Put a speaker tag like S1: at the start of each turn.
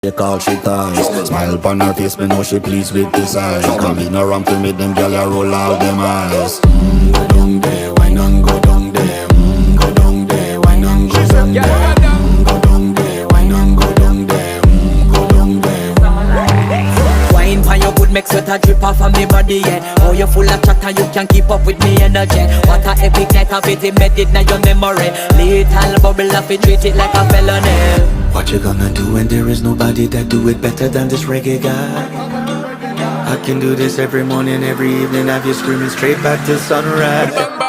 S1: They call she ties. Smile upon her face, me know she pleased with this eyes. Come in around to meet them, girl, you roll out them eyes. Go down there, why not go down there? Go down there, why not go down there? Go down there, why not go down there? Go down there.
S2: Wine for your good, make sweat a drip off of me body, yeah. Oh, you full of chatter, you can keep up with me energy. What a epic night of it, embedded in your memory. Little bubble of it, treat it like a felony.
S1: What you gonna do when there is nobody that do it better than this reggae guy? I can do this every morning, every evening, have you screaming straight back to sunrise.